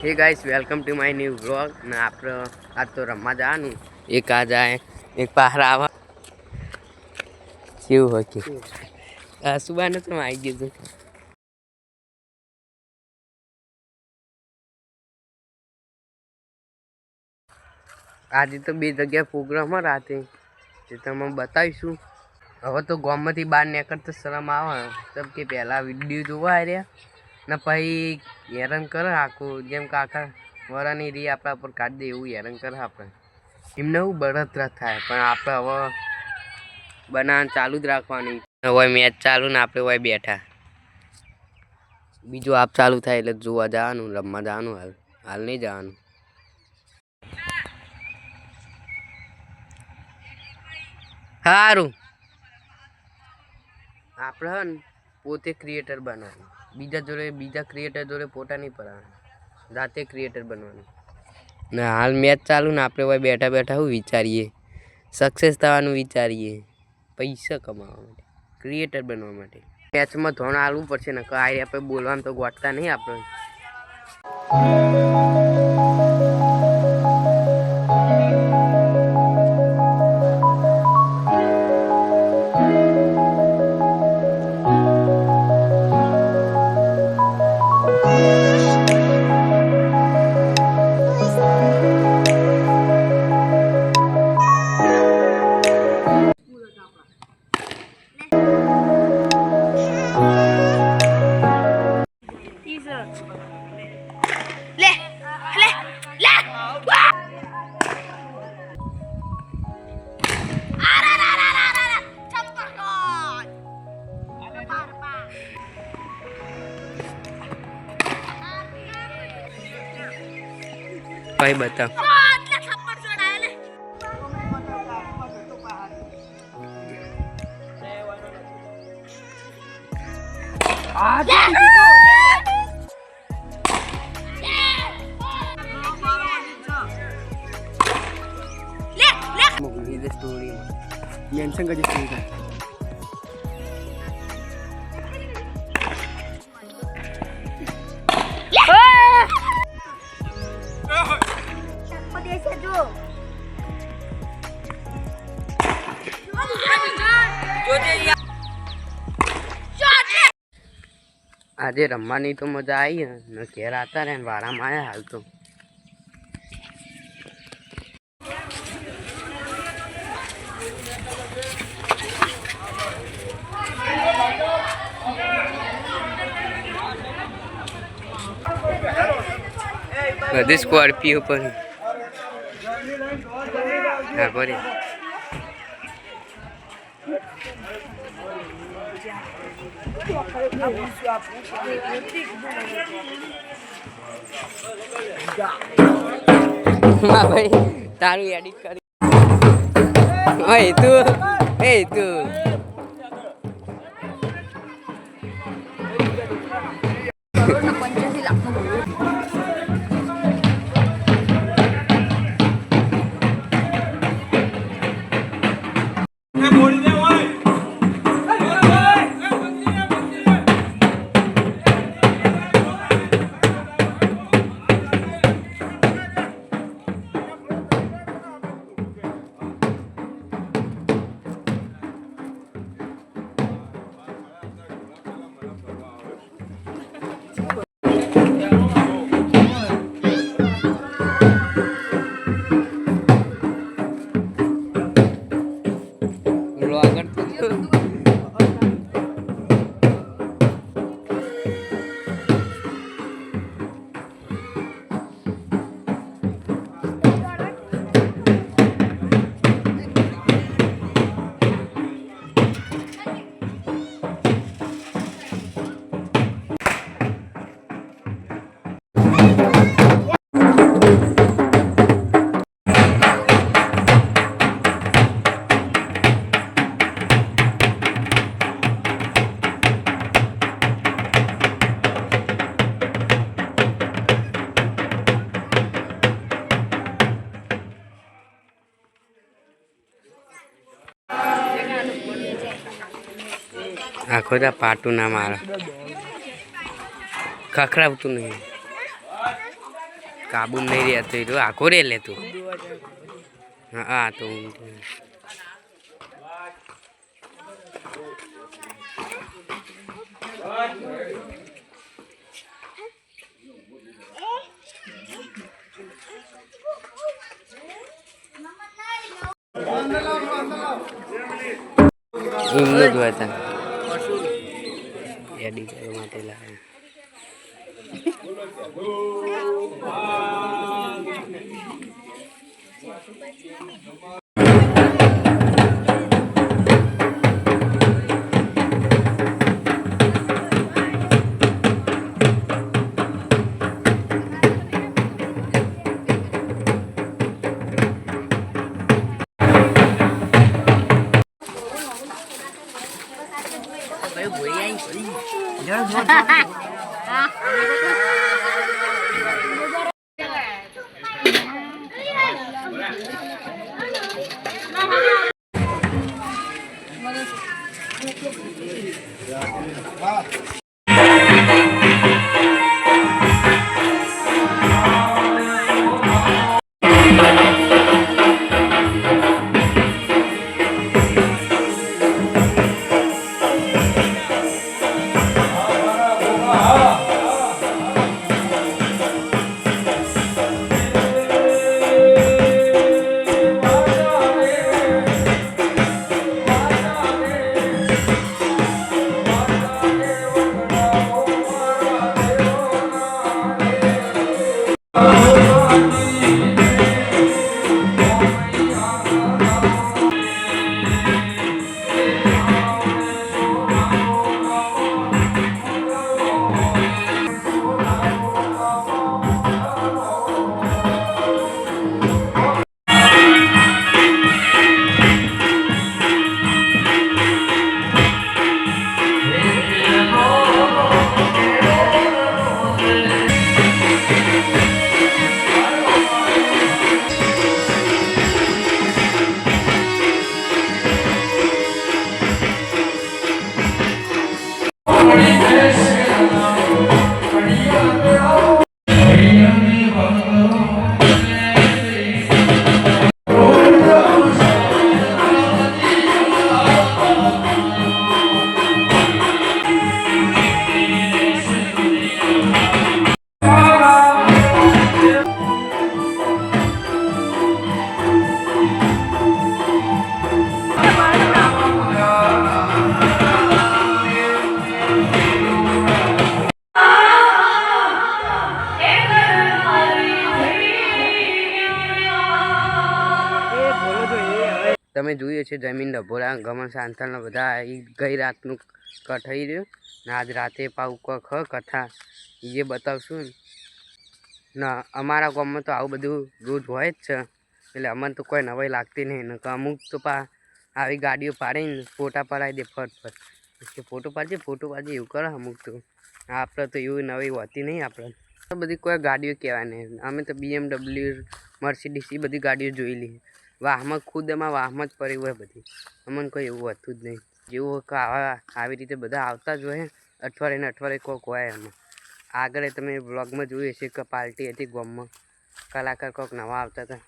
Hey guys welcome to my new vlog ने आप आज तो रम्मा जानु एक आ जाए एक बाहर आवा क्यों हो के सुबह ने तो आई गई आज तो बे जगह प्रोग्राम राते ते तमे बताईशू હવે તો ગામમાંથી બહાર નીકળતા શરમ આવે તબ કે પહેલા વિડીયો જોવા આવ્યા ને પછી હેરાન કરે આખું જેમ કાકા વરાની રી આપણા પર કાઢી દે એવું હેરાન કરે આપણે એમને એવું બળતરા થાય પણ આપણે હવે બનાવવાનું ચાલુ જ રાખવાની હવે મેચ ચાલુ ને આપણે હોય બેઠા બીજું આપ ચાલુ થાય એટલે જોવા જવાનું રમવા જવાનું હાલ નહીં જવાનું સારું આપણે હે ને પોતે ક્રિએટર બનવાનું બીજા ક્રિએટર જોડે ફોટા નહીં પડાવવાના જાતે ક્રિએટર બનવાનું ને હાલ મેચ ચાલુ ને આપણે હોય બેઠા બેઠા શું વિચારીએ સક્સેસ થવાનું વિચારીએ પૈસા કમાવા માટે ક્રિએટર બનવા માટે મેચમાં ધોરણ આલવું પડશે ને આ આપણે બોલવાનું તો ગોઠતા નહીં આપણે ભાઈ બતા સ્ટોરી મેન્શન કરી સ્ટોરી આજે રમવાની તો મજા આવી ને ઘેર આવતા રહે વારામાં આવ્યા હાલ તો બધી સ્કોર્પિયો પર હા ભરે ભાઈ તારું એડિટ કરી તું આખો દા પાટું ના મારા ખખડાવતું નહીં કાબુ નહીં રહેતો એ તો આખો રે લે તું. હા તો એમને જ હતા એડી કરવા માટે લાવે. તમે જોઈએ છે જમીન ડભોરા ગમન સાંથલના બધા ગઈ રાતનું કઠાઈ રહ્યું ને આજ રાતે પાઉ કથા એ બતાવશું ને અમારા ગામમાં તો આવું બધું રોજ હોય જ છે એટલે અમને તો કોઈ નવાઈ લાગતી નહીં ને અમુક તો આવી ગાડીઓ પાડીને ફોટા પડાવી દે ફટ કે ફોટો પાડજે એવું કરે અમુક તો આપણે તો એવું નવી હોતી નહીં આપણે બધી કોઈ ગાડીઓ કહેવાય નહીં અમે તો BMW મર્સિડીઝ એ બધી ગાડીઓ જોયેલી વાહમાં વાહમાં જ પડી હોય બધી અમને કોઈ એવું હતું જ નહીં જેવું આવી રીતે બધા આવતા જ હોય અઠવાડિયે કોઈક હોય એમાં આગળ તમે બ્લોગમાં જોયું હશે કે પાર્ટી હતી ગામમાં કલાકાર કોઈક નવા આવતા હતા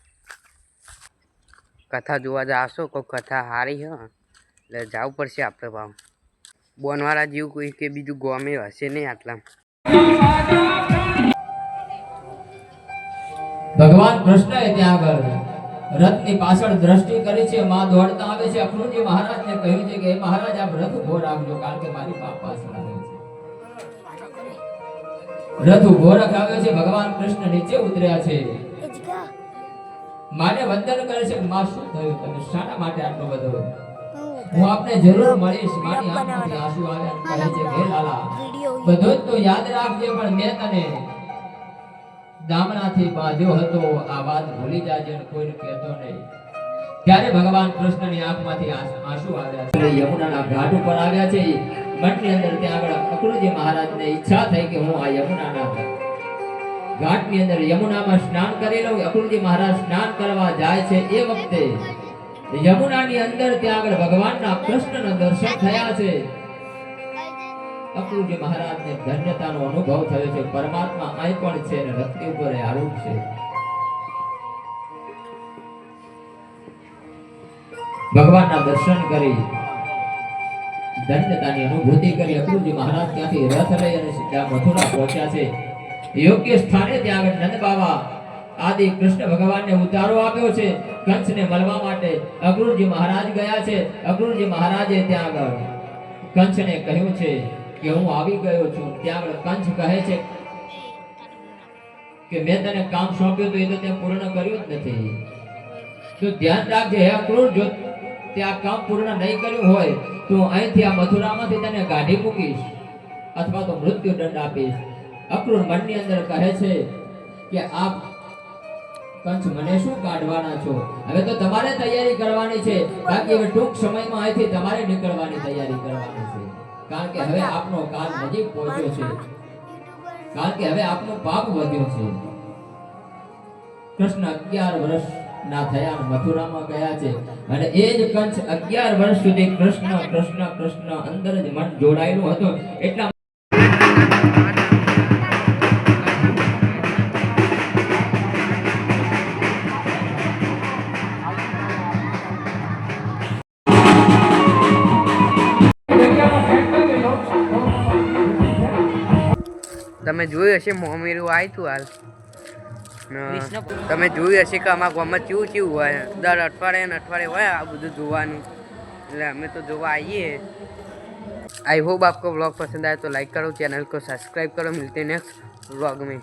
કથા જોવા જાશો કોઈક કથા સારી હ એટલે જવું પડશે આપણે ભાવ બોનવાળા જેવું કોઈ કે બીજું ગોમે હશે નહીં આટલા ભગવાન કૃષ્ણએ ત્યાં આગળ રથની પાછળ દ્રષ્ટિ કરી છે માં દોડતા આવે છે અખરૂજી મહારાજને કહ્યું છે કે મહારાજ આપ રથ ઉભો રાખજો કારણ કે મારી બાપ પાછળ આવે છે રથ ઉભો રખાવ્યો છે ભગવાન કૃષ્ણ નીચે ઉતર્યા છે માને વંદન કરે છે માં શું થયું તમે શાના માટે આટલો બધો હું આપને જરૂર મળીશ મારી આંખમાંથી આંસુ આવ્યા કહે છે હે લાલા બધું તો યાદ રાખજે પણ મેં તને દામણાથી બાંધ્યો હતો આ વાત ભૂલી જાજે અને કોઈને કહેતો નહીં ત્યારે ભગવાન કૃષ્ણની આંખમાંથી આંસુ આવ્યા છે યમુનાના ઘાટ ઉપર આવ્યા છે મઠની અંદર ત્યાં આગળ અક્રૂરજી મહારાજને ઈચ્છા થઈ કે હું આ યમુનાના ઘાટની અંદર યમુનામાં સ્નાન કરી લઉં અક્રૂરજી મહારાજ સ્નાન કરવા જાય છે એ વખતે યમુનાની અંદર ત્યાં આગળ ભગવાનના કૃષ્ણના દર્શન થયા છે અક્રૂરજી મહારાજને ધન્યતાનો અનુભવ થયો છે. પરમાત્મા અહીં પણ છે અને રથની ઉપર આરૂઢ છે. ભગવાનના દર્શન કરી ધન્યતાની અનુભૂતિ કરી અક્રૂરજી મહારાજ ત્યાંથી રથ લઈ અને સીધા મથુરા પહોંચ્યા છે. યોગ્ય સ્થાને ત્યાં આગળ નંદ બાવા આદિ કૃષ્ણ ભગવાનને ઉતારો આપ્યો છે કંસને મળવા માટે. અક્રૂરજી મહારાજ ગયા છે. અક્રૂરજી મહારાજે ત્યાં આગળ કંસને કહ્યું છે કે હું આવી ગયો છું. ત્યાં આગળ કંસ કહે છે કે મેં તને કામ સોંપ્યું તો એ તો તે પૂર્ણ કર્યું જ નથી. તો ધ્યાન રાખજે હે અક્રૂર, જો તે આ કામ પૂર્ણ નહીં કર્યું હોય તો અહીંથી આ મથુરામાંથી તને કાઢી મૂકીશ અથવા તો મૃત્યુ દંડ આપીશ. અક્રૂર મનની અંદર કહે છે કે આપ કંસ મને શું કાઢવાના છો? હવે તો તમારે તૈયારી કરવાની છે. બાકી હવે ટૂંક સમયમાં અહીંથી તમારે નીકળવાની તૈયારી કરવાની છે. કારણ કે હવે આપનો કાળ નજીક પહોંચ્યો છે. કારણ કે હવે આપનો પાપ વધ્યો છે. કૃષ્ણ 11 વર્ષ ના થયા અને મથુરામાં ગયા છે અને એ જ કંસ 11 વર્ષ સુધી કૃષ્ણ કૃષ્ણ કૃષ્ણ અંદર જ મન જોડાયેલું હતું. એટલા તમે જોયું હશે મોમેરું આવ્યું હાલ તમે જોયું હશે કે અમારા ગામમાં કેવું કેવું હોય દર અઠવાડિયે ને અઠવાડિયે હોય આ બધું જોવાનું. એટલે અમે તો જોવા आइए. आई होप आपको व्लॉग पसंद आए तो लाइक करो, चैनल को सब्सक्राइब करो. मिलते हैं नेक्स्ट व्लॉग में.